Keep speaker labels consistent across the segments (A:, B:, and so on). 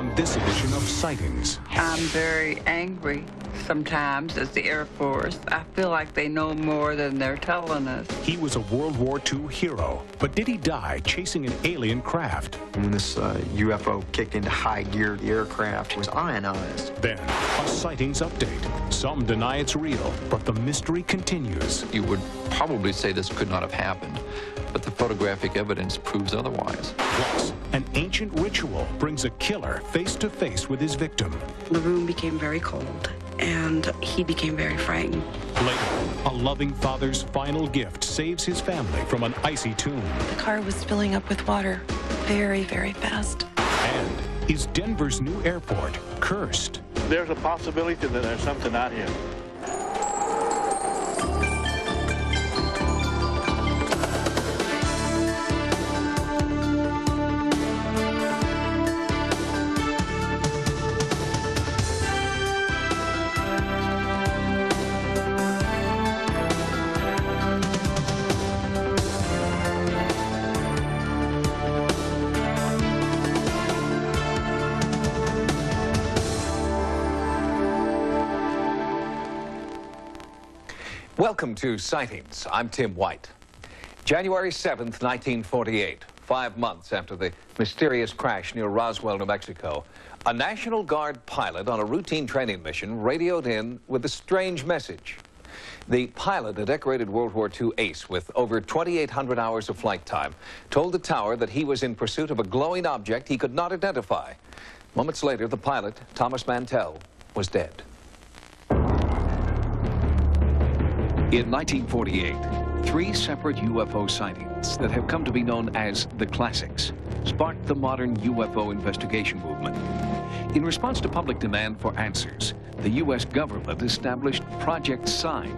A: on this edition of Sightings.
B: I'm very angry sometimes as the Air Force. I feel like they know more than they're telling us.
A: He was a World War II hero, but did he die chasing an alien craft?
C: When this UFO kicked into high gear, the aircraft was ionized.
A: Then, a Sightings update. Some deny it's real, but the mystery continues.
D: You would probably say this could not have happened, but the photographic evidence proves otherwise.
A: Plus, an ancient ritual brings a killer face to face with his victim.
E: The room became very cold, and he became very frightened.
A: Later, a loving father's final gift saves his family from an icy tomb.
E: The car was filling up with water very, very fast.
A: And is Denver's new airport cursed?
F: There's a possibility that there's something out here.
G: Welcome to Sightings. I'm Tim White. January 7th, 1948, 5 months after the mysterious crash near Roswell, New Mexico, a National Guard pilot on a routine training mission radioed in with a strange message. The pilot, a decorated World War II ace with over 2,800 hours of flight time, told the tower that he was in pursuit of a glowing object he could not identify. Moments later, the pilot, Thomas Mantell, was dead. In 1948, 3 separate UFO sightings that have come to be known as the classics sparked the modern UFO investigation movement. In response to public demand for answers, the U.S. government established Project Sign.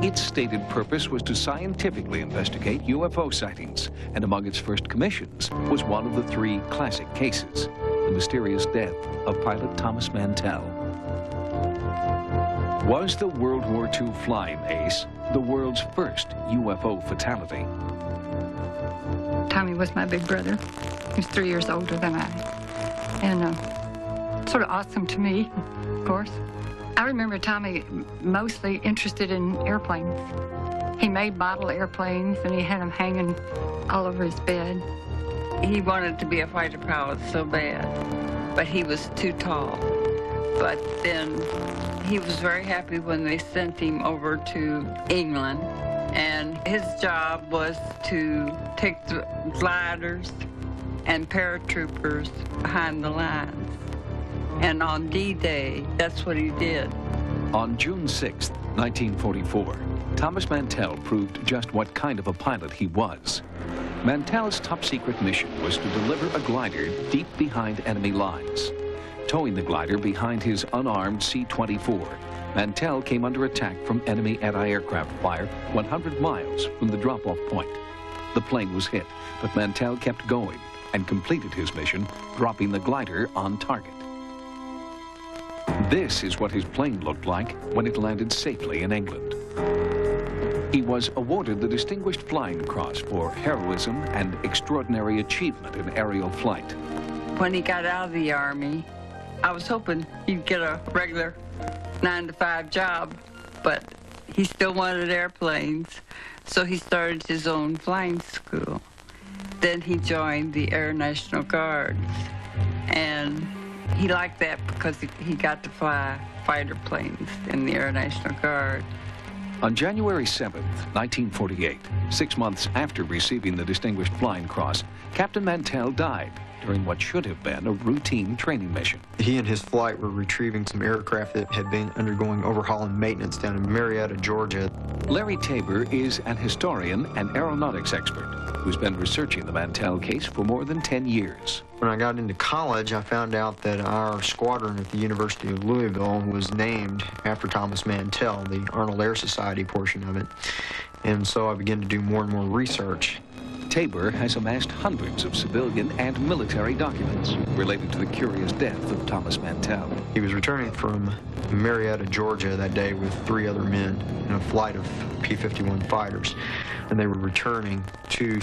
G: Its stated purpose was to scientifically investigate UFO sightings, and among its first commissions was one of the 3 classic cases, the mysterious death of pilot Thomas Mantell. Was the World War II flying ace the world's first UFO fatality?
H: Tommy was my big brother. He was 3 years older than I. And sort of awesome to me, of course. I remember Tommy mostly interested in airplanes. He made model airplanes, and he had them hanging all over his bed.
B: He wanted to be a fighter pilot so bad, but he was too tall. But then he was very happy when they sent him over to England, and his job was to take the gliders and paratroopers behind the lines. And on D-Day, that's what he did.
G: On June 6, 1944, Thomas Mantell proved just what kind of a pilot he was. Mantell's top-secret mission was to deliver a glider deep behind enemy lines. Towing the glider behind his unarmed C-24, Mantell came under attack from enemy anti-aircraft fire 100 miles from the drop-off point. The plane was hit, but Mantell kept going and completed his mission, dropping the glider on target. This is what his plane looked like when it landed safely in England. He was awarded the Distinguished Flying Cross for heroism and extraordinary achievement in aerial flight.
B: When he got out of the Army, I was hoping he'd get a regular 9-to-5 job, but he still wanted airplanes, so he started his own flying school. Then he joined the Air National Guards, and he liked that because he got to fly fighter planes in the Air National Guard.
G: On January 7th, 1948, 6 months after receiving the Distinguished Flying Cross, Captain Mantell died during what should have been a routine training mission.
C: He and his flight were retrieving some aircraft that had been undergoing overhaul and maintenance down in Marietta, Georgia.
G: Larry Tabor is an historian and aeronautics expert who's been researching the Mantell case for more than 10 years.
C: When I got into college, I found out that our squadron at the University of Louisville was named after Thomas Mantell, the Arnold Air Society portion of it. And so I began to do more and more research.
G: Tabor has amassed hundreds of civilian and military documents related to the curious death of Thomas Mantell.
C: He was returning from Marietta, Georgia that day with 3 other men in a flight of P-51 fighters. And they were returning to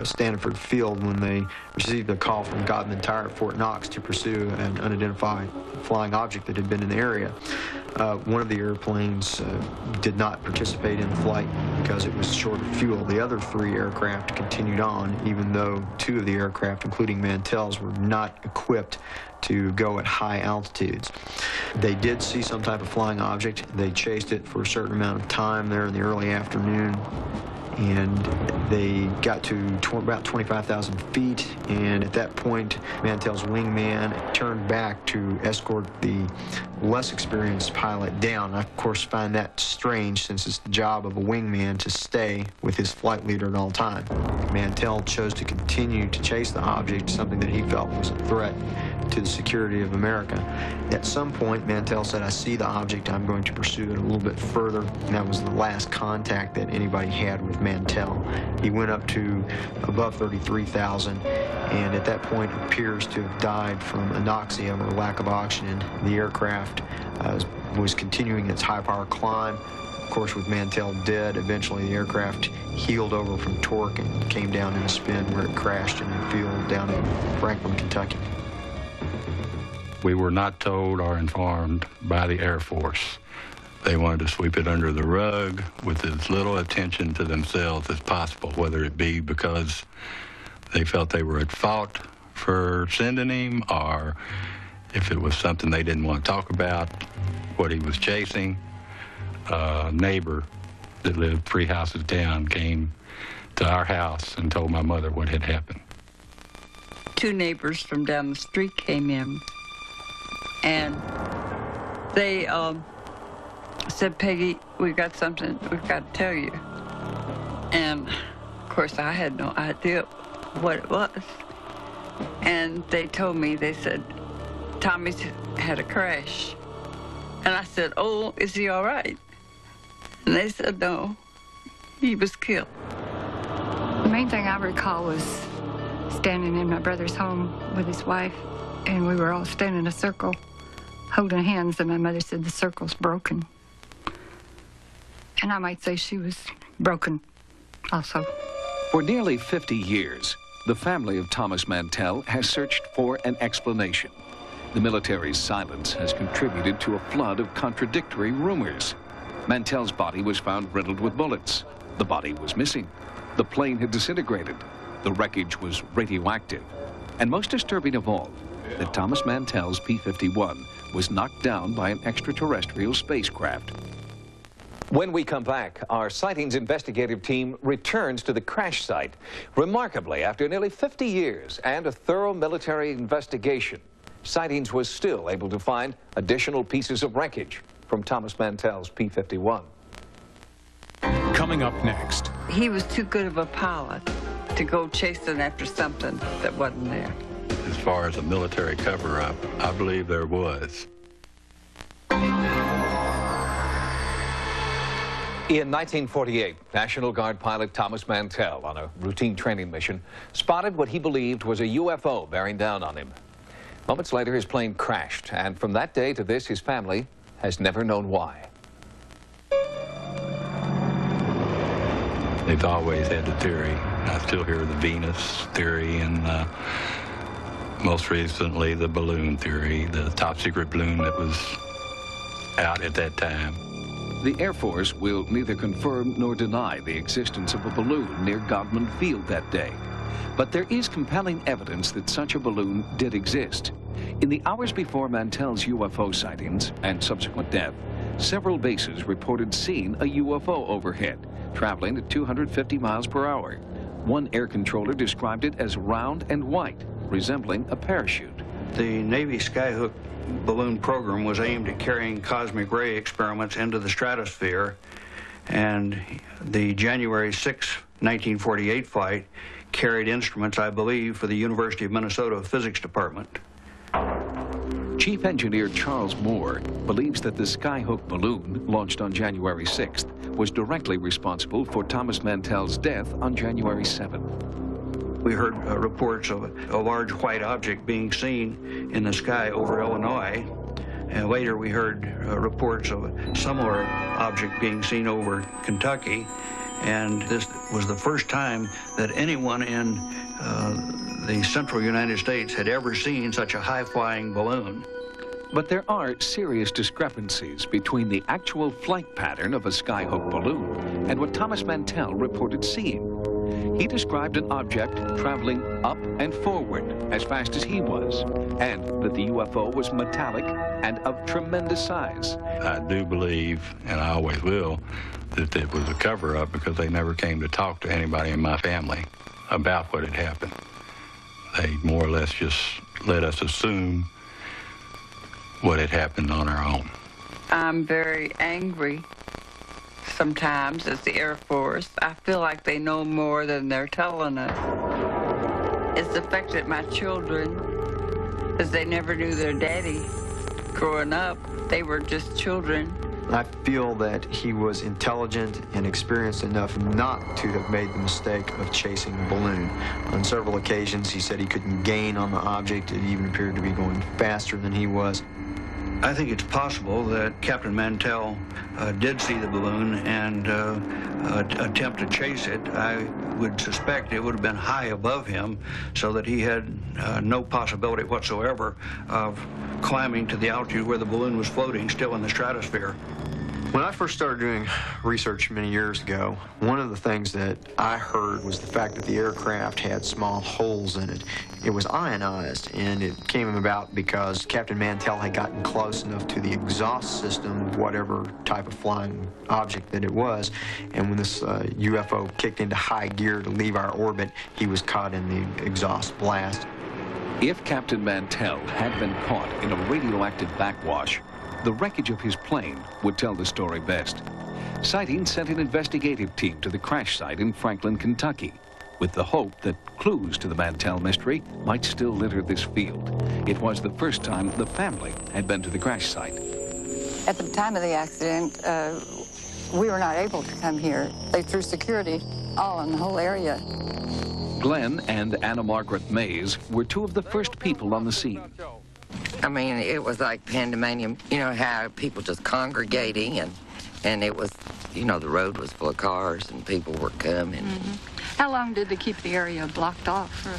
C: Stanford Field when they received a call from Godman Tire at Fort Knox to pursue an unidentified flying object that had been in the area. One of the airplanes did not participate in the flight because it was short of fuel. The other 3 aircraft continued on, even though 2 of the aircraft, including Mantell's, were not equipped to go at high altitudes. They did see some type of flying object. They chased it for a certain amount of time there in the early afternoon, and they got to about 25,000 feet, and at that point, Mantell's wingman turned back to escort the less experienced pilot down. I, of course, find that strange, since it's the job of a wingman to stay with his flight leader at all times. Mantell chose to continue to chase the object, something that he felt was a threat to the security of America. At some point, Mantell said, "I see the object, I'm going to pursue it a little bit further," and that was the last contact that anybody had with Mantell. He went up to above 33,000, and at that point appears to have died from anoxia or lack of oxygen. The aircraft was continuing its high-power climb. Of course, with Mantell dead, eventually the aircraft heeled over from torque and came down in a spin, where it crashed in a field down in Franklin, Kentucky.
I: We were not told or informed by the Air Force. They wanted to sweep it under the rug with as little attention to themselves as possible, whether it be because they felt they were at fault for sending him, or if it was something they didn't want to talk about, what he was chasing. A neighbor that lived 3 houses down came to our house and told my mother what had happened.
B: 2 neighbors from down the street came in, and they said, "Peggy, we got something we've got to tell you." And of course, I had no idea what it was. And they told me, they said, "Tommy's had a crash." And I said, "Oh, is he all right?" And they said, "No, he was killed."
H: The main thing I recall was standing in my brother's home with his wife, and we were all standing in a circle, holding hands, and my mother said, "The circle's broken." And I might say she was broken also.
G: For nearly 50 years, the family of Thomas Mantell has searched for an explanation. The military's silence has contributed to a flood of contradictory rumors. Mantell's body was found riddled with bullets. The body was missing. The plane had disintegrated. The wreckage was radioactive. And most disturbing of all, that Thomas Mantell's P-51 was knocked down by an extraterrestrial spacecraft.
J: When we come back, our Sightings investigative team returns to the crash site. Remarkably, after nearly 50 years and a thorough military investigation, Sightings was still able to find additional pieces of wreckage from Thomas Mantell's P-51.
A: Coming up next.
B: He was too good of a pilot to go chasing after something that wasn't there.
I: As far as a military cover-up, I believe there was.
J: In 1948, National Guard pilot Thomas Mantell, on a routine training mission, spotted what he believed was a UFO bearing down on him. Moments later, his plane crashed, and from that day to this, his family has never known why.
I: They've always had the theory. I still hear the Venus theory, and most recently the balloon theory, the top secret balloon that was out at that time.
G: The Air Force will neither confirm nor deny the existence of a balloon near Godman Field that day. But there is compelling evidence that such a balloon did exist. In the hours before Mantell's UFO sightings and subsequent death, several bases reported seeing a UFO overhead, traveling at 250 miles per hour. One air controller described it as round and white, resembling a parachute.
K: The Navy Skyhook balloon program was aimed at carrying cosmic ray experiments into the stratosphere, and the January 6, 1948 flight carried instruments, I believe, for the University of Minnesota Physics Department.
G: Chief Engineer Charles Moore believes that the Skyhook balloon, launched on January 6th, was directly responsible for Thomas Mantell's death on January 7th.
K: We heard reports of a large white object being seen in the sky over Illinois. And later we heard reports of a similar object being seen over Kentucky. And this was the first time that anyone in the central United States had ever seen such a high-flying balloon.
G: But there are serious discrepancies between the actual flight pattern of a skyhook balloon and what Thomas Mantell reported seeing. He described an object traveling up and forward as fast as he was, and that the UFO was metallic and of tremendous size.
I: I do believe, and I always will, that it was a cover-up because they never came to talk to anybody in my family about what had happened. They more or less just let us assume what had happened on our own.
B: I'm very angry sometimes as the Air Force. I feel like they know more than they're telling us. It's affected my children because they never knew their daddy growing up. They were just children.
C: I feel that he was intelligent and experienced enough not to have made the mistake of chasing a balloon. On several occasions, he said he couldn't gain on the object. It even appeared to be going faster than he was.
K: I think it's possible that Captain Mantell did see the balloon and attempt to chase it. I would suspect it would have been high above him so that he had no possibility whatsoever of climbing to the altitude where the balloon was floating, still in the stratosphere.
C: When I first started doing research many years ago, one of the things that I heard was the fact that the aircraft had small holes in it. It was ionized, and it came about because Captain Mantell had gotten close enough to the exhaust system of whatever type of flying object that it was, and when this UFO kicked into high gear to leave our orbit, he was caught in the exhaust blast.
G: If Captain Mantell had been caught in a radioactive backwash, the wreckage of his plane would tell the story best. Sightings sent an investigative team to the crash site in Franklin, Kentucky, with the hope that clues to the Mantell mystery might still litter this field. It was the first time the family had been to the crash site.
H: At the time of the accident, we were not able to come here. They threw security all in the whole area.
G: Glenn and Anna Margaret Mays were two of the first people on the scene.
L: I mean, it was like pandemonium. You know how people just congregating, and it was, you know, the road was full of cars and people were coming.
H: Mm-hmm. How long did they keep the area blocked off for?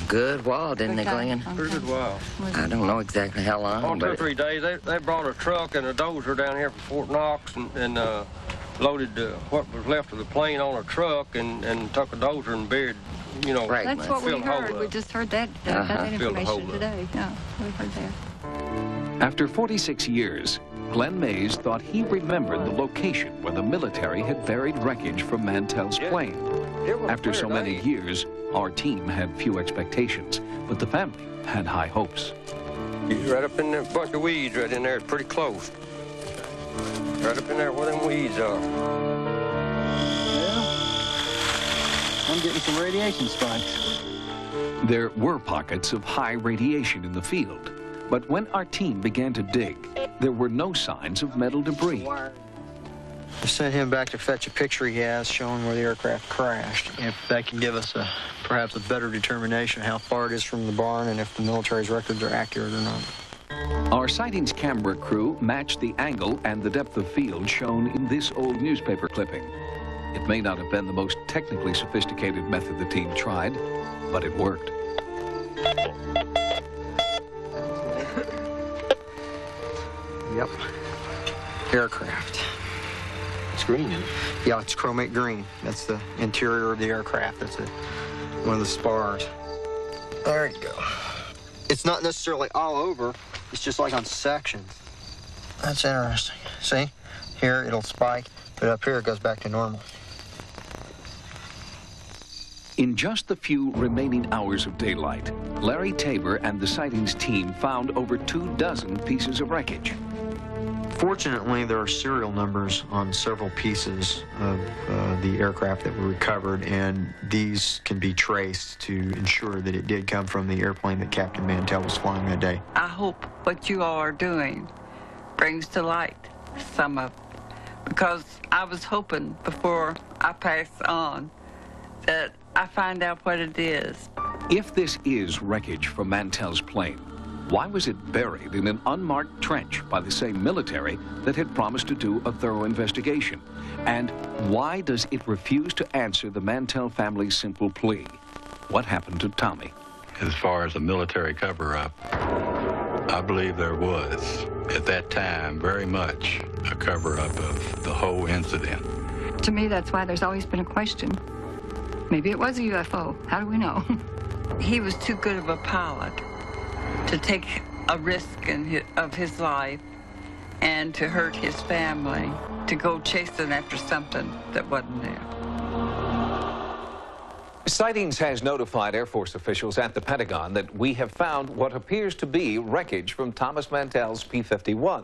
L: A good while, didn't they, Glenn?
M: Pretty good while.
L: I don't know exactly how long.
M: On 2 or 3 days, they brought a truck and a dozer down here from Fort Knox and loaded what was left of the plane on a truck and took a dozer and buried, you know.
L: Right.
H: That's what we heard. We just heard that information today. Yeah, we heard that.
G: After 46 years, Glenn Mays thought he remembered the location where the military had buried wreckage from Mantell's plane. After so many years, our team had few expectations, but the family had high hopes.
M: Right up in that bunch of weeds right in there, it's pretty close. Right up in there where them weeds are.
N: Well, I'm getting some radiation spikes.
G: There were pockets of high radiation in the field, but when our team began to dig, there were no signs of metal debris.
C: I sent him back to fetch a picture he has showing where the aircraft crashed. If that can give us perhaps a better determination of how far it is from the barn and if the military's records are accurate or not.
G: Our sightings camera crew matched the angle and the depth of field shown in this old newspaper clipping. It may not have been the most technically sophisticated method the team tried, but it worked.
C: Yep. Aircraft.
N: It's green, isn't it?
C: Yeah, it's chromate green. That's the interior of the aircraft. That's one of the spars. There you go. It's not necessarily all over. It's just like on sections. That's interesting. See? Here it'll spike, but up here it goes back to normal.
G: In just the few remaining hours of daylight, Larry Tabor and the sightings team found over 24 pieces of wreckage.
C: Fortunately, there are serial numbers on several pieces of the aircraft that were recovered, and these can be traced to ensure that it did come from the airplane that Captain Mantell was flying that day.
B: I hope what you all are doing brings to light some of it, because I was hoping before I pass on that I find out what it is.
G: If this is wreckage from Mantell's plane, why was it buried in an unmarked trench by the same military that had promised to do a thorough investigation? And why does it refuse to answer the Mantell family's simple plea? What happened to Tommy?
I: As far as a military cover-up, I believe there was, at that time, very much a cover-up of the whole incident.
H: To me, that's why there's always been a question. Maybe it was a UFO. How do we know?
B: He was too good of a pilot to take a risk of his life and to hurt his family, to go chasing after something that wasn't there.
J: Sightings has notified Air Force officials at the Pentagon that we have found what appears to be wreckage from Thomas Mantell's P-51.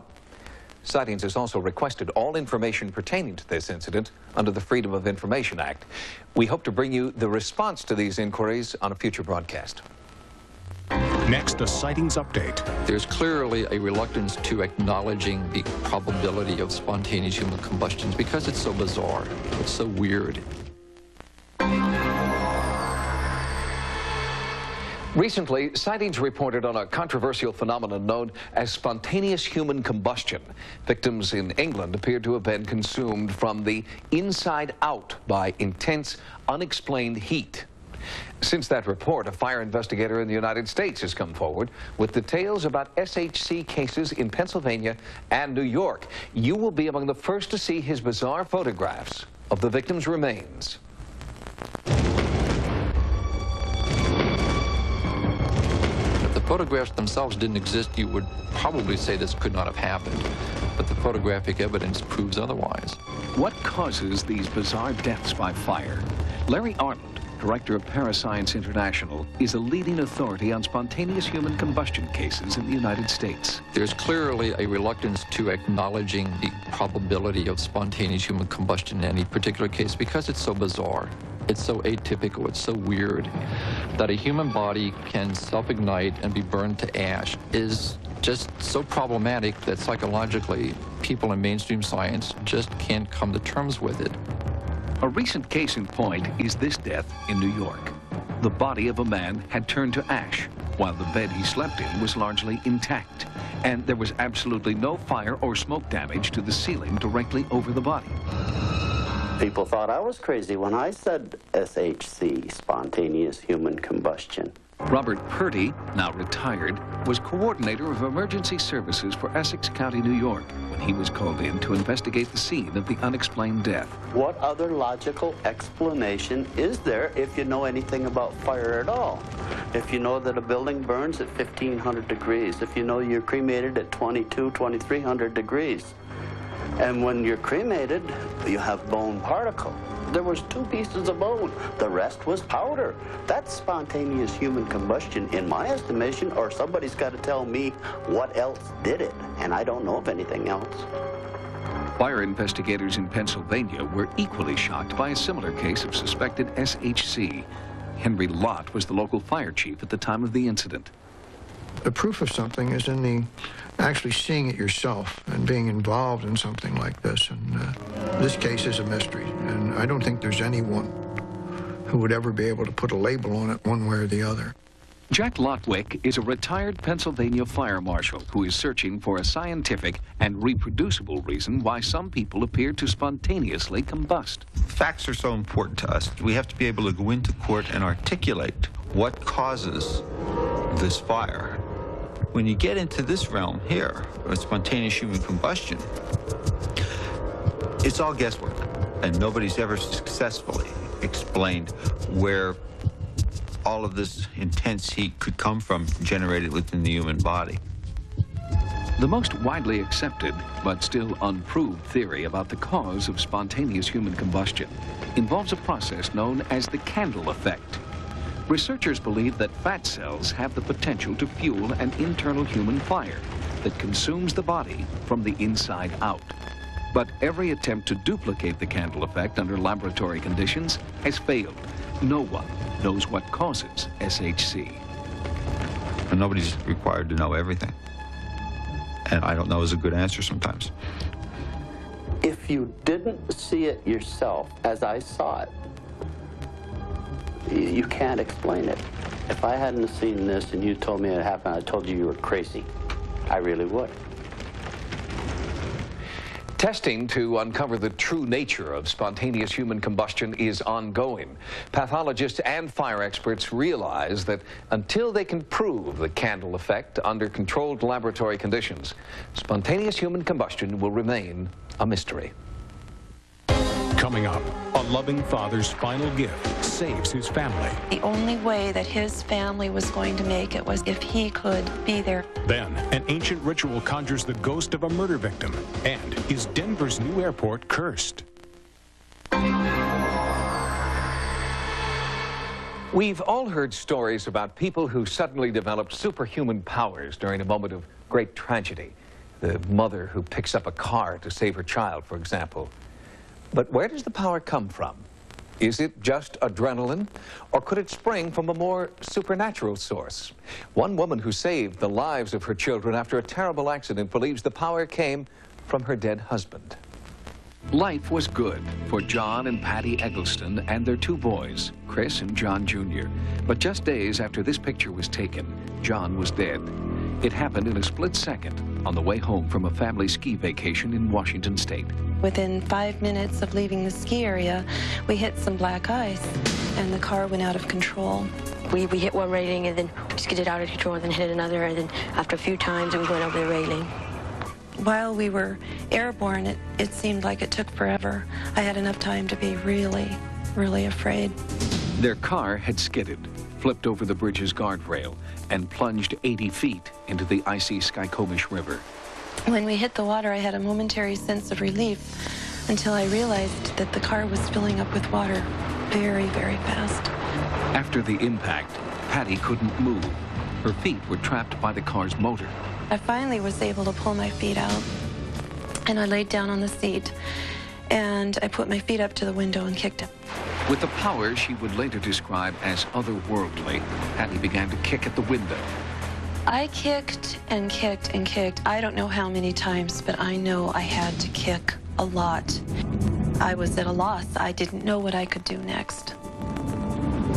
J: Sightings has also requested all information pertaining to this incident under the Freedom of Information Act. We hope to bring you the response to these inquiries on a future broadcast.
A: Next, a sightings update.
D: There's clearly a reluctance to acknowledging the probability of spontaneous human combustions because it's so bizarre, it's so weird.
J: Recently, Sightings reported on a controversial phenomenon known as spontaneous human combustion. Victims in England appeared to have been consumed from the inside out by intense, unexplained heat. Since that report, a fire investigator in the United States has come forward with details about SHC cases in Pennsylvania and New York. You will be among the first to see his bizarre photographs of the victims' remains.
D: Photographs themselves didn't exist, you would probably say this could not have happened. But the photographic evidence proves otherwise.
G: What causes these bizarre deaths by fire? Larry Arnold, director of Parascience International, is a leading authority on spontaneous human combustion cases in the United States.
D: There's clearly a reluctance to acknowledging the probability of spontaneous human combustion in any particular case because it's so bizarre. It's so atypical, it's so weird that a human body can self-ignite and be burned to ash is just so problematic that psychologically people in mainstream science just can't come to terms with it.
G: A recent case in point is this death in New York. The body of a man had turned to ash, while the bed he slept in was largely intact, and there was absolutely no fire or smoke damage to the ceiling directly over the body.
O: People thought I was crazy when I said SHC, spontaneous human combustion.
G: Robert Purdy, now retired, was coordinator of emergency services for Essex County, New York, when he was called in to investigate the scene of the unexplained death.
O: What other logical explanation is there if you know anything about fire at all? If you know that a building burns at 1,500 degrees, if you know you're cremated at 2,300 degrees, and when you're cremated, you have bone particle. There was 2 pieces of bone. The rest was powder. That's spontaneous human combustion in my estimation, or somebody's got to tell me what else did it, and I don't know of anything else.
G: Fire investigators in Pennsylvania were equally shocked by a similar case of suspected SHC. Henry Lott was the local fire chief at the time of the incident.
P: The proof of something is in the actually seeing it yourself and being involved in something like this. And this case is a mystery, and I don't think there's anyone who would ever be able to put a label on it one way or the other.
G: Jack Lotwick is a retired Pennsylvania fire marshal who is searching for a scientific and reproducible reason why some people appear to spontaneously combust.
Q: Facts are so important to us. We have to be able to go into court and articulate what causes this fire. When you get into this realm here, with spontaneous human combustion, it's all guesswork, and nobody's ever successfully explained where all of this intense heat could come from generated within the human body.
G: The most widely accepted, but still unproved theory about the cause of spontaneous human combustion involves a process known as the candle effect. Researchers believe that fat cells have the potential to fuel an internal human fire that consumes the body from the inside out. But every attempt to duplicate the candle effect under laboratory conditions has failed. No one knows what causes SHC.
Q: And nobody's required to know everything. And I don't know is a good answer sometimes.
O: If you didn't see it yourself as I saw it, You can't explain it. If I hadn't seen this and you told me it happened, I told you were crazy. I really would.
J: Testing to uncover the true nature of spontaneous human combustion is ongoing. Pathologists and fire experts realize that until they can prove the candle effect under controlled laboratory conditions, spontaneous human combustion will remain a mystery.
A: Coming up, a loving father's final gift saves his family.
R: The only way that his family was going to make it was if he could be there.
A: Then, an ancient ritual conjures the ghost of a murder victim. And is Denver's new airport cursed?
J: We've all heard stories about people who suddenly developed superhuman powers during a moment of great tragedy. The mother who picks up a car to save her child, for example. But where does the power come from? Is it just adrenaline, or could it spring from a more supernatural source? One woman who saved the lives of her children after a terrible accident believes the power came from her dead husband.
G: Life was good for John and Patty Eggleston and their two boys, Chris and John Jr. But just days after this picture was taken, John was dead. It happened in a split second on the way home from a family ski vacation in Washington State.
R: Within 5 minutes of leaving the ski area, we hit some black ice, and the car went out of control.
S: We hit one railing, and then we skidded out of control, and then hit another, and then after a few times, it was going over the railing.
R: While we were airborne, it seemed like it took forever. I had enough time to be really, really afraid.
G: Their car had skidded, flipped over the bridge's guardrail, and plunged 80 feet into the icy Skykomish River.
R: When we hit the water, I had a momentary sense of relief until I realized that the car was filling up with water very, very fast.
G: After the impact, Patty couldn't move. Her feet were trapped by the car's motor.
R: I finally was able to pull my feet out, and I laid down on the seat, and I put my feet up to the window and kicked it.
G: With the power she would later describe as otherworldly, Patty began to kick at the window.
R: I kicked and kicked and kicked. I don't know how many times, but I know I had to kick a lot. I was at a loss. I didn't know what I could do next.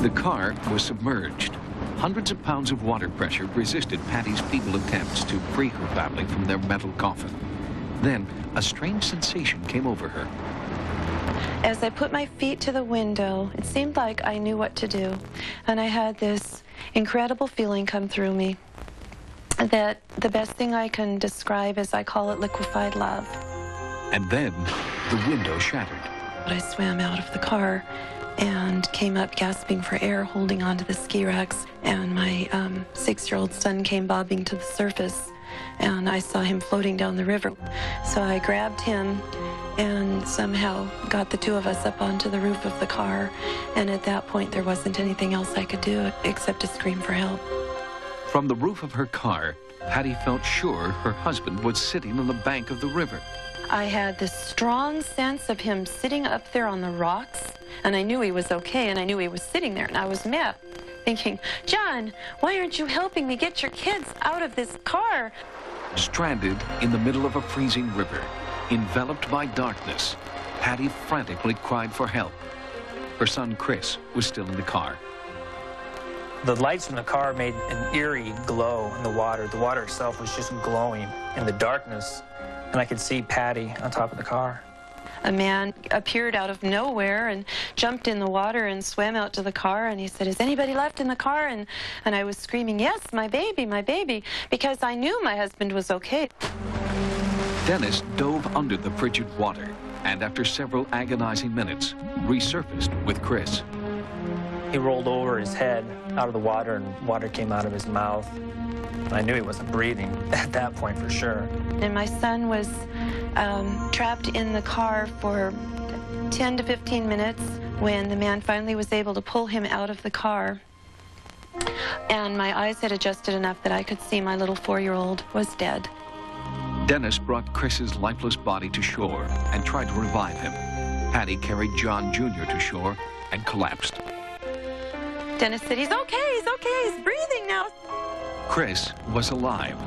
G: The car was submerged. Hundreds of pounds of water pressure resisted Patty's feeble attempts to free her family from their metal coffin. Then, a strange sensation came over her.
R: As I put my feet to the window, it seemed like I knew what to do. And I had this incredible feeling come through me that the best thing I can describe is I call it liquefied love.
G: And then, the window shattered.
R: I swam out of the car and came up gasping for air, holding onto the ski racks. And my 6-year-old son came bobbing to the surface, and I saw him floating down the river. So I grabbed him and somehow got the two of us up onto the roof of the car. And at that point, there wasn't anything else I could do except to scream for help.
G: From the roof of her car, Patty felt sure her husband was sitting on the bank of the river.
R: I had this strong sense of him sitting up there on the rocks, and I knew he was okay, and I knew he was sitting there, and I was mad, thinking, John, why aren't you helping me get your kids out of this car?
G: Stranded in the middle of a freezing river, enveloped by darkness, Patty frantically cried for help. Her son, Chris, was still in the car.
T: The lights from the car made an eerie glow in the water. The water itself was just glowing in the darkness, and I could see Patty on top of the car.
R: A man appeared out of nowhere and jumped in the water and swam out to the car, and he said, is anybody left in the car? And I was screaming, yes, my baby, because I knew my husband was okay.
G: Dennis dove under the frigid water, and after several agonizing minutes, resurfaced with Chris.
T: He rolled over his head out of the water, and water came out of his mouth. I knew he wasn't breathing at that point for sure.
R: And my son was trapped in the car for 10 to 15 minutes when the man finally was able to pull him out of the car. And my eyes had adjusted enough that I could see my little 4-year-old was dead.
G: Dennis brought Chris's lifeless body to shore and tried to revive him. Patty carried John Jr. to shore and collapsed.
R: Dennis said, he's okay, he's breathing now.
G: Chris was alive,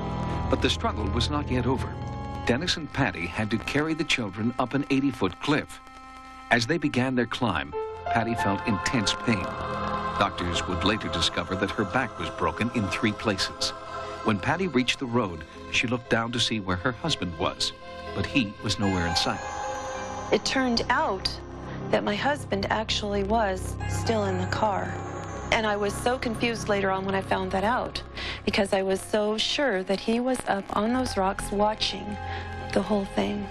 G: but the struggle was not yet over. Dennis and Patty had to carry the children up an 80-foot cliff. As they began their climb, Patty felt intense pain. Doctors would later discover that her back was broken in 3 places. When Patty reached the road, she looked down to see where her husband was, but he was nowhere in sight.
R: It turned out that my husband actually was still in the car. And I was so confused later on when I found that out, because I was so sure that he was up on those rocks watching the whole thing.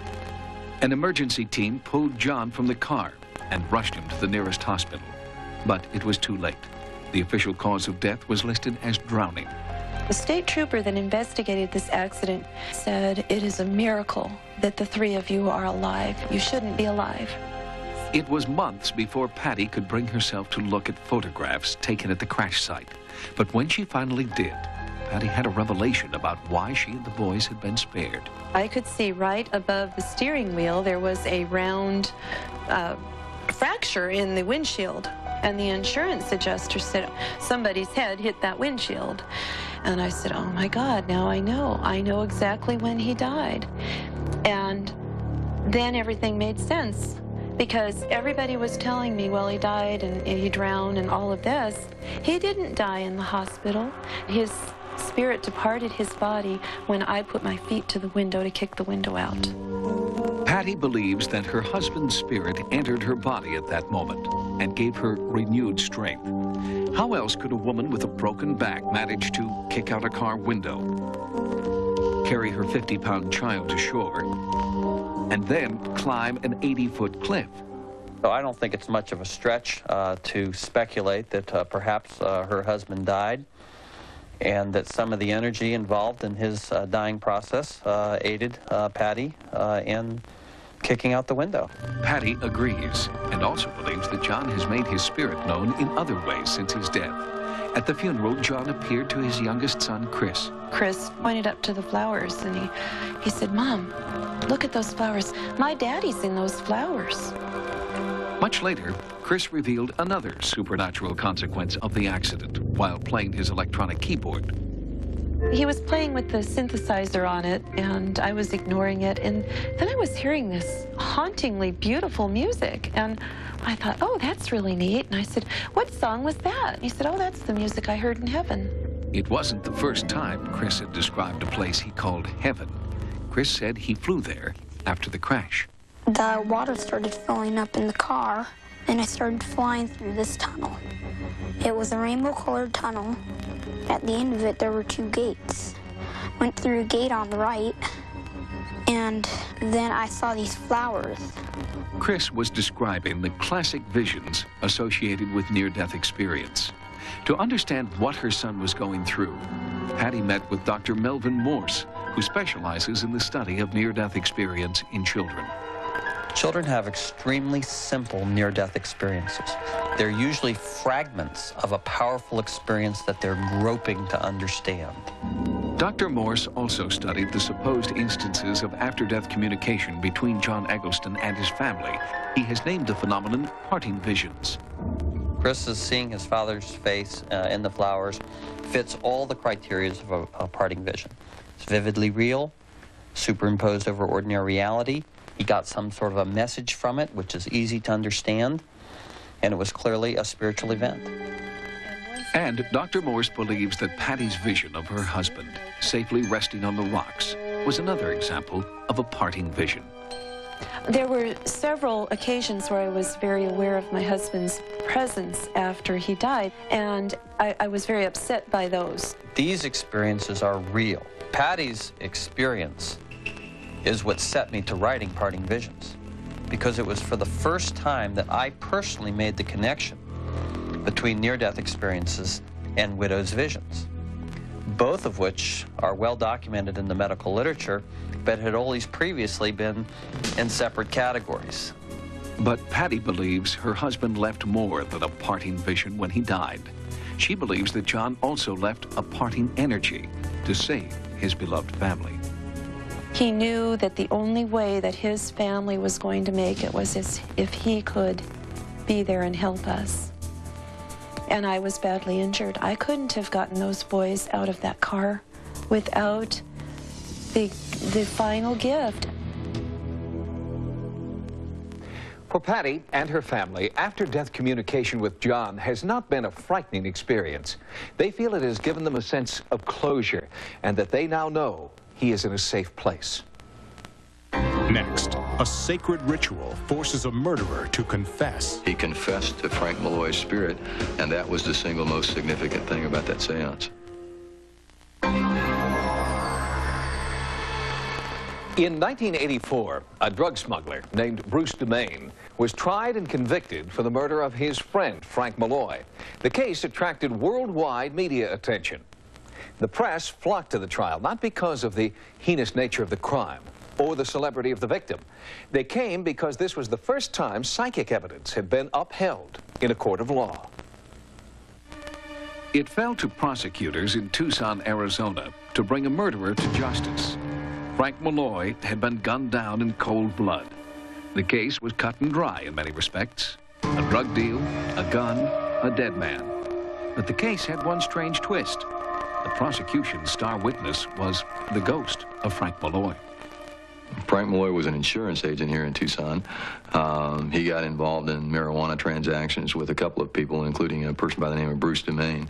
G: An emergency team pulled John from the car and rushed him to the nearest hospital. But it was too late. The official cause of death was listed as drowning.
R: The state trooper that investigated this accident said, "It is a miracle that the 3 of you are alive. You shouldn't be alive."
G: It was months before Patty could bring herself to look at photographs taken at the crash site. But when she finally did, Patty had a revelation about why she and the boys had been spared.
R: I could see right above the steering wheel there was a round fracture in the windshield. And the insurance adjuster said, somebody's head hit that windshield. And I said, oh my God, now I know. I know exactly when he died. And then everything made sense, because everybody was telling me, well, he died and he drowned and all of this. He didn't die in the hospital. His spirit departed his body when I put my feet to the window to kick the window out.
G: Patty believes that her husband's spirit entered her body at that moment and gave her renewed strength. How else could a woman with a broken back manage to kick out a car window, carry her 50-pound child to shore, and then climb an 80-foot cliff?
D: So I don't think it's much of a stretch to speculate that perhaps her husband died, and that some of the energy involved in his dying process aided Patty in kicking out the window.
G: Patty agrees, and also believes that John has made his spirit known in other ways since his death. At the funeral, John appeared to his youngest son, Chris.
R: Chris pointed up to the flowers, and he said, Mom, look at those flowers. My daddy's in those flowers.
G: Much later, Chris revealed another supernatural consequence of the accident while playing his electronic keyboard.
R: He was playing with the synthesizer on it, and I was ignoring it, and then I was hearing this hauntingly beautiful music, and I thought, oh, that's really neat. And I said, what song was that? And he said, oh, that's the music I heard in heaven.
G: It wasn't the first time Chris had described a place he called heaven. Chris said he flew there after the crash.
U: The water started filling up in the car, and I started flying through this tunnel. It was a rainbow-colored tunnel. At the end of it, there were 2 gates. Went through a gate on the right, and then I saw these flowers.
G: Chris was describing the classic visions associated with near-death experience. To understand what her son was going through, Patty met with Dr. Melvin Morse, who specializes in the study of near-death experience in children.
D: Children have extremely simple near-death experiences. They're usually fragments of a powerful experience that they're groping to understand.
G: Dr. Morse also studied the supposed instances of after-death communication between John Eggleston and his family. He has named the phenomenon parting visions.
D: Chris is seeing his father's face in the flowers, fits all the criteria of a parting vision. It's vividly real, superimposed over ordinary reality. He got some sort of a message from it, which is easy to understand, and it was clearly a spiritual event.
G: And Dr. Morse believes that Patty's vision of her husband safely resting on the rocks was another example of a parting vision.
R: There were several occasions where I was very aware of my husband's presence after he died, and I was very upset by those.
D: These experiences are real. Patty's experience is what set me to writing Parting Visions, because it was for the first time that I personally made the connection between near-death experiences and widow's visions, both of which are well documented in the medical literature, but had always previously been in separate categories.
G: But Patty believes her husband left more than a parting vision when he died. She believes that John also left a parting energy to save his beloved family.
R: He knew that the only way that his family was going to make it was if he could be there and help us. And I was badly injured. I couldn't have gotten those boys out of that car without the final gift.
J: For Patty and her family, after-death communication with John has not been a frightening experience. They feel it has given them a sense of closure and that they now know he is in a safe place.
A: Next, a sacred ritual forces a murderer to confess.
E: He confessed to Frank Malloy's spirit, and that was the single most significant thing about that seance.
J: In 1984, a drug smuggler named Bruce DeMaine was tried and convicted for the murder of his friend, Frank Malloy. The case attracted worldwide media attention. The press flocked to the trial, not because of the heinous nature of the crime or the celebrity of the victim. They came because this was the first time psychic evidence had been upheld in a court of law.
G: It fell to prosecutors in Tucson, Arizona, to bring a murderer to justice. Frank Malloy had been gunned down in cold blood. The case was cut and dry in many respects. A drug deal, a gun, a dead man. But the case had one strange twist. The prosecution's star witness was the ghost of Frank Malloy.
E: Frank Malloy was an insurance agent here in Tucson. He got involved in marijuana transactions with a couple of people, including a person by the name of Bruce DeMaine.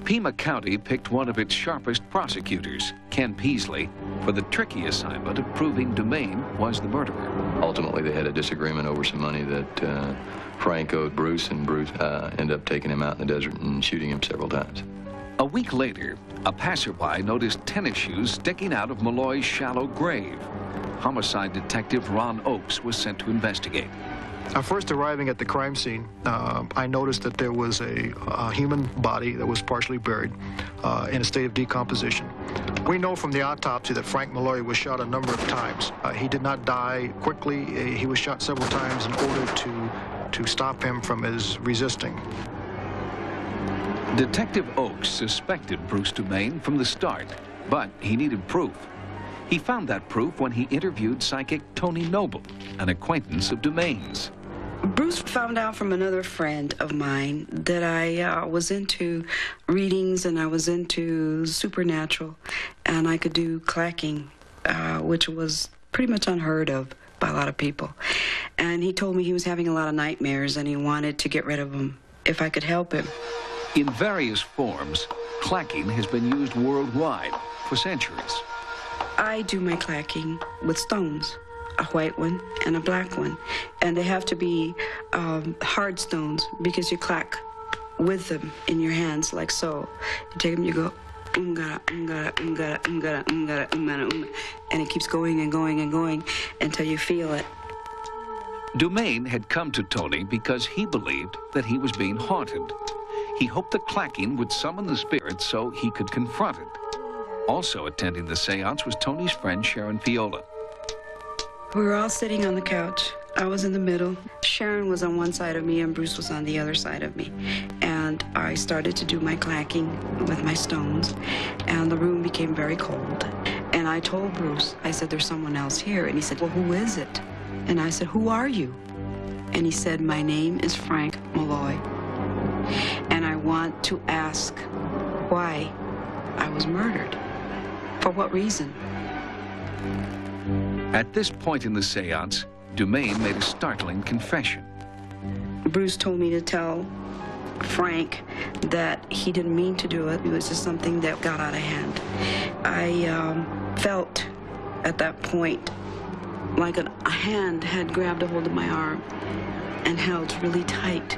G: Pima County picked one of its sharpest prosecutors, Ken Peasley, for the tricky assignment of proving DeMaine was the murderer.
E: Ultimately, they had a disagreement over some money that Frank owed Bruce, and Bruce ended up taking him out in the desert and shooting him several times.
G: A week later, a passerby noticed tennis shoes sticking out of Malloy's shallow grave. Homicide detective Ron Oakes was sent to investigate.
P: First arriving at the crime scene, I noticed that there was a human body that was partially buried in a state of decomposition. We know from the autopsy that Frank Malloy was shot a number of times. He did not die quickly. He was shot several times in order to stop him from his resisting.
G: Detective Oakes suspected Bruce DeMaine from the start, but he needed proof. He found that proof when he interviewed psychic Tony Noble, an acquaintance of DeMaine's.
V: Bruce found out from another friend of mine that I was into readings and I was into supernatural, and I could do clacking, which was pretty much unheard of by a lot of people. And he told me he was having a lot of nightmares and he wanted to get rid of them if I could help him.
G: In various forms, clacking has been used worldwide for centuries.
V: I do my clacking with stones, a white one and a black one. And they have to be hard stones because you clack with them in your hands like so. You take them, you go, umgara, umgara, umgara, umgara, umgara, umgara, umgara, and it keeps going and going and going until you feel it.
G: DeMaine had come to Tony because he believed that he was being haunted. He hoped the clacking would summon the spirit so he could confront it. Also attending the seance was Tony's friend Sharon Fiola.
V: We were all sitting on the couch. I was in the middle. Sharon was on one side of me and Bruce was on the other side of me. And I started to do my clacking with my stones, and the room became very cold. And I told Bruce, I said, there's someone else here. And he said, well, who is it? And I said, who are you? And he said, my name is Frank Malloy. And I want to ask why I was murdered. For what reason?
G: At this point in the seance, DeMaine made a startling confession.
V: Bruce told me to tell Frank that he didn't mean to do it. It was just something that got out of hand. I felt at that point like a hand had grabbed a hold of my arm and held really tight.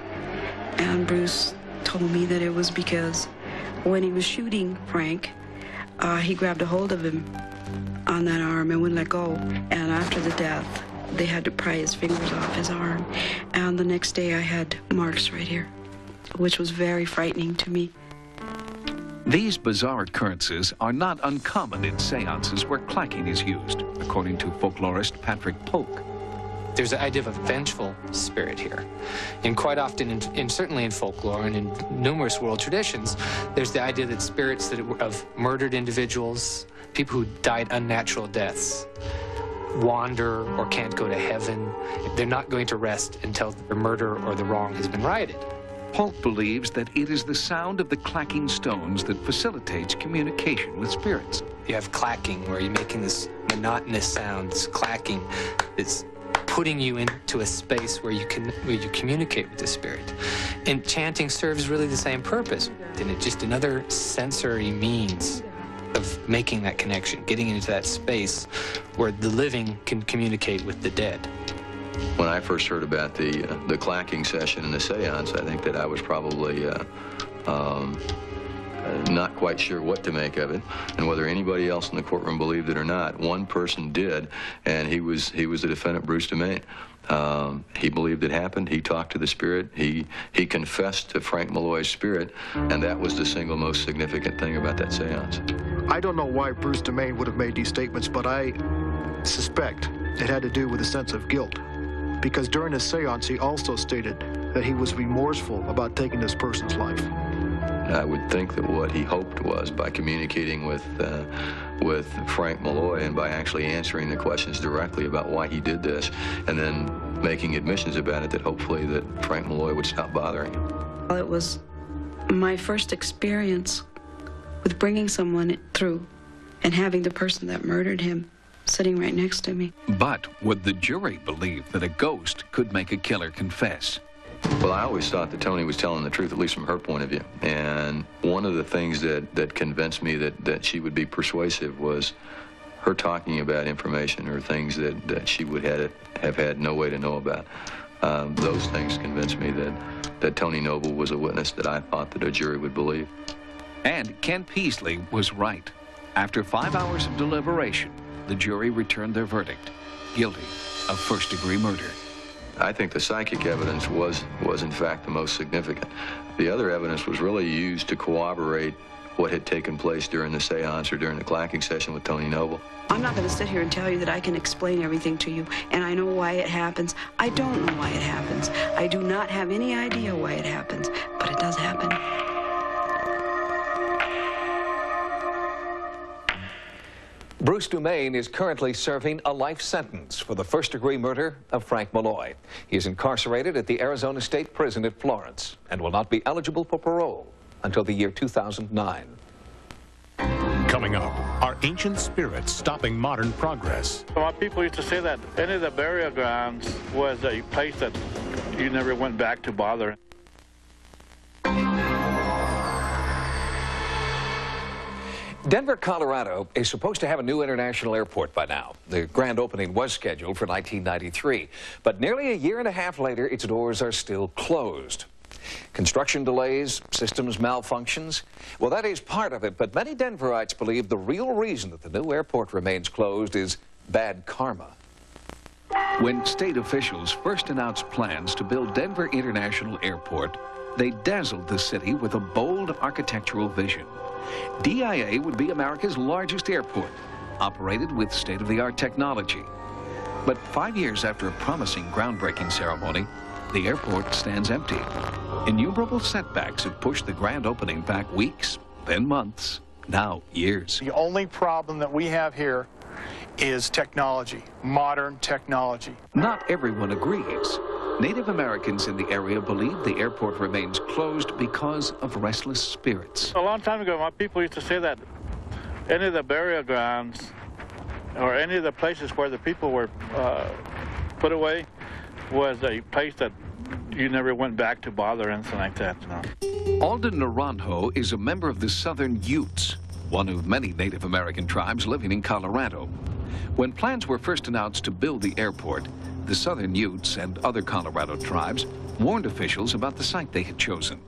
V: And Bruce told me that it was because when he was shooting Frank, he grabbed a hold of him on that arm and wouldn't let go. And after the death, they had to pry his fingers off his arm. And the next day I had marks right here, which was very frightening to me.
G: These bizarre occurrences are not uncommon in seances where clacking is used, according to folklorist Patrick Polk.
W: There's the idea of a vengeful spirit here. And quite often, certainly in folklore and in numerous world traditions, there's the idea that spirits of murdered individuals, people who died unnatural deaths, wander or can't go to heaven. They're not going to rest until the murder or the wrong has been righted.
G: Polk believes that it is the sound of the clacking stones that facilitates communication with spirits.
W: You have clacking, where you're making this monotonous sound, this clacking, this putting you into a space where you communicate with the spirit. And chanting serves really the same purpose. And it's just another sensory means of making that connection, getting into that space where the living can communicate with the dead.
E: When I first heard about the clacking session and the seance, I think that I was probably not quite sure what to make of it, and whether anybody else in the courtroom believed it or not. One person did, and he was the defendant, Bruce DeMaine. He believed it happened. He talked to the spirit. He confessed to Frank Malloy's spirit, and that was the single most significant thing about that seance.
P: I don't know why Bruce DeMaine would have made these statements, but I suspect it had to do with a sense of guilt. Because during the seance, he also stated that he was remorseful about taking this person's life.
E: I would think that what he hoped was, by communicating with Frank Malloy and by actually answering the questions directly about why he did this, and then making admissions about it, that hopefully that Frank Malloy would stop bothering him.
V: Well, it was my first experience with bringing someone through and having the person that murdered him sitting right next to me.
G: But would the jury believe that a ghost could make a killer confess?
E: Well, I always thought that Toni was telling the truth, at least from her point of view. And one of the things that convinced me that she would be persuasive was her talking about information or things that she would have had no way to know about. Those things convinced me that Toni Noble was a witness that I thought that a jury would believe.
G: And Ken Peasley was right. After 5 hours of deliberation, the jury returned their verdict: guilty of first-degree murder.
E: I think the psychic evidence was in fact the most significant. The other evidence was really used to corroborate what had taken place during the seance or during the clacking session with Toni Noble.
V: I'm not going to sit here and tell you that I can explain everything to you, and I know why it happens. I don't know why it happens. I do not have any idea why it happens, but it does happen.
J: Bruce DeMaine is currently serving a life sentence for the first-degree murder of Frank Malloy. He is incarcerated at the Arizona State Prison at Florence and will not be eligible for parole until the year 2009.
A: Coming up, are ancient spirits stopping modern progress?
F: My people used to say that any of the burial grounds was a place that you never went back to bother.
J: Denver, Colorado is supposed to have a new international airport by now. The grand opening was scheduled for 1993, but nearly a year and a half later, its doors are still closed. Construction delays, systems malfunctions, well, that is part of it, but many Denverites believe the real reason that the new airport remains closed is bad karma.
G: When state officials first announced plans to build Denver International Airport, they dazzled the city with a bold architectural vision. DIA would be America's largest airport, operated with state-of-the-art technology. But 5 years after a promising groundbreaking ceremony, the airport stands empty. Innumerable setbacks have pushed the grand opening back weeks, then months, now years.
K: The only problem that we have here is technology, modern technology.
G: Not everyone agrees. Native Americans in the area believe the airport remains closed because of restless spirits.
F: A long time ago, my people used to say that any of the burial grounds or any of the places where the people were put away was a place that you never went back to bother or anything like that, you know.
G: Alden Naranjo is a member of the Southern Utes, one of many Native American tribes living in Colorado. When plans were first announced to build the airport, the Southern Utes and other Colorado tribes warned officials about the site they had chosen.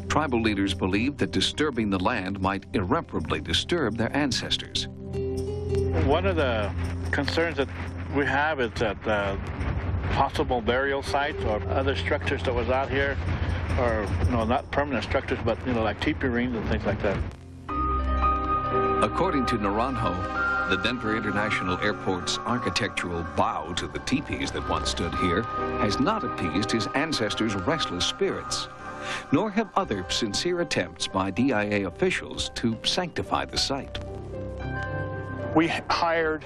G: Tribal leaders believed that disturbing the land might irreparably disturb their ancestors.
F: One of the concerns that we have is that possible burial sites or other structures that was out here, or, you know, not permanent structures, but, you know, like teepee rings and things like that.
G: According to Naranjo, the Denver International Airport's architectural bow to the teepees that once stood here has not appeased his ancestors' restless spirits, nor have other sincere attempts by DIA officials to sanctify the site.
K: We hired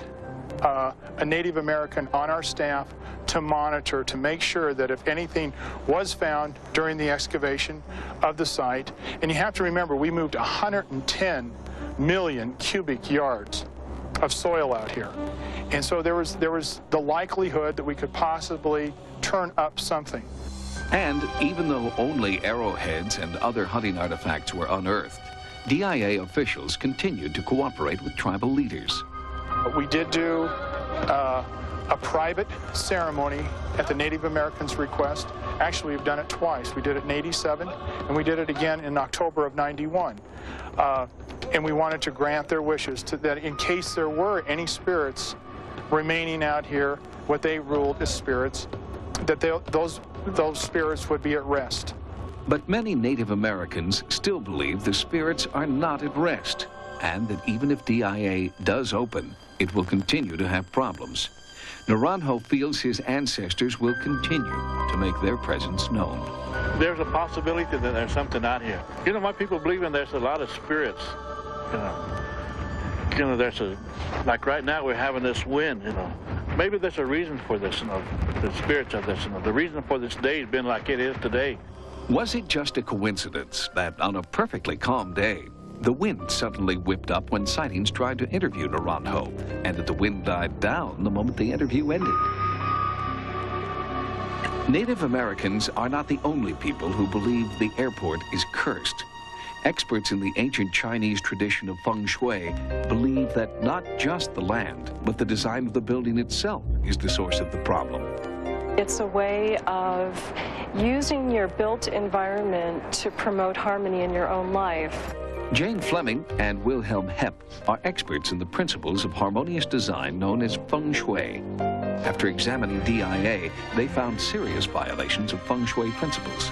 K: a Native American on our staff to monitor, to make sure that if anything was found during the excavation of the site, and you have to remember, we moved 110 million cubic yards of soil out here. And so there was the likelihood that we could possibly turn up something.
G: And even though only arrowheads and other hunting artifacts were unearthed, DIA officials continued to cooperate with tribal leaders.
K: We did do a private ceremony at the Native Americans' request. Actually, we've done it twice. We did it in '87, and we did it again in October of '91. And we wanted to grant their wishes that in case there were any spirits remaining out here, what they ruled as spirits, that those spirits would be at rest.
G: But many Native Americans still believe the spirits are not at rest, and that even if DIA does open, it will continue to have problems. Naranjo feels his ancestors will continue to make their presence known.
F: There's a possibility that there's something out here. You know, my people believe there's a lot of spirits. You know, there's like right now we're having this wind, you know. Maybe there's a reason for this, you know, the spirits of this, you know. The reason for this day has been like it is today.
G: Was it just a coincidence that on a perfectly calm day, the wind suddenly whipped up when Sightings tried to interview Naranjo, and that the wind died down the moment the interview ended? Native Americans are not the only people who believe the airport is cursed. Experts in the ancient Chinese tradition of feng shui believe that not just the land, but the design of the building itself is the source of the problem.
L: It's a way of using your built environment to promote harmony in your own life.
G: Jane Fleming and Wilhelm Hepp are experts in the principles of harmonious design known as feng shui. After examining DIA, they found serious violations of feng shui principles.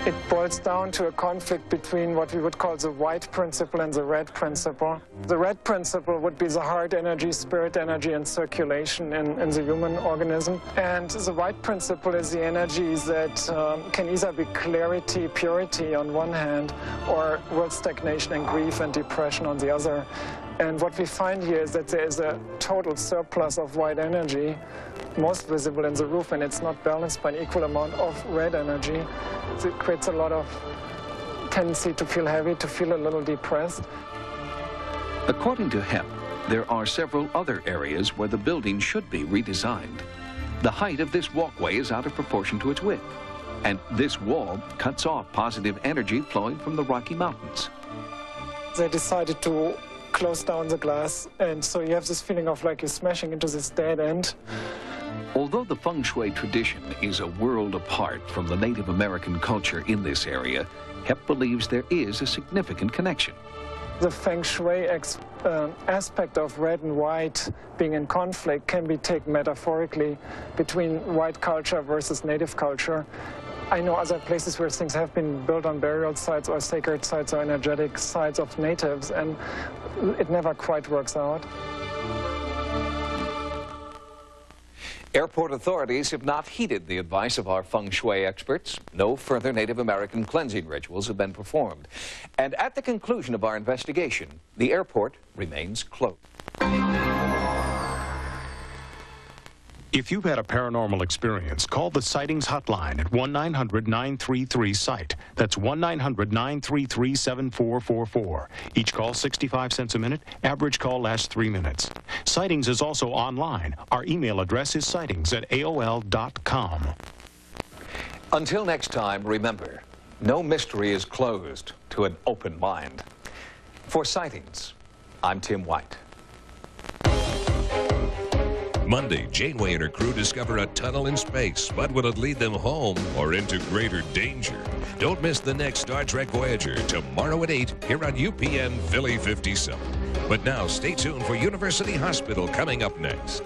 M: It boils down to a conflict between what we would call the white principle and the red principle. The red principle would be the heart energy, spirit energy, and circulation in the human organism. And the white principle is the energy that can either be clarity, purity on one hand, or world stagnation and grief and depression on the other. And what we find here is that there is a total surplus of white energy, most visible in the roof, and it's not balanced by an equal amount of red energy. So it creates a lot of tendency to feel heavy, to feel a little depressed.
G: According to Hepp, there are several other areas where the building should be redesigned. The height of this walkway is out of proportion to its width, and this wall cuts off positive energy flowing from the Rocky Mountains.
M: They decided to close down the glass, and so you have this feeling of like you're smashing into this dead end.
G: Although the feng shui tradition is a world apart from the Native American culture in this area, Hepp believes there is a significant connection.
M: The feng shui aspect of red and white being in conflict can be taken metaphorically between white culture versus native culture. I know other places where things have been built on burial sites or sacred sites or energetic sites of natives, and it never quite works out.
J: Airport authorities have not heeded the advice of our feng shui experts. No further Native American cleansing rituals have been performed. And at the conclusion of our investigation, the airport remains closed.
A: If you've had a paranormal experience, call the Sightings hotline at 1-900-933-SIGHT. That's 1-900-933-7444. Each call 65 cents a minute. Average call lasts 3 minutes. Sightings is also online. Our email address is sightings@aol.com.
J: Until next time, remember, no mystery is closed to an open mind. For Sightings, I'm Tim White.
N: Monday, Janeway and her crew discover a tunnel in space, but will it lead them home or into greater danger? Don't miss the next Star Trek Voyager tomorrow at 8 here on UPN Philly 57. But now, stay tuned for University Hospital coming up next.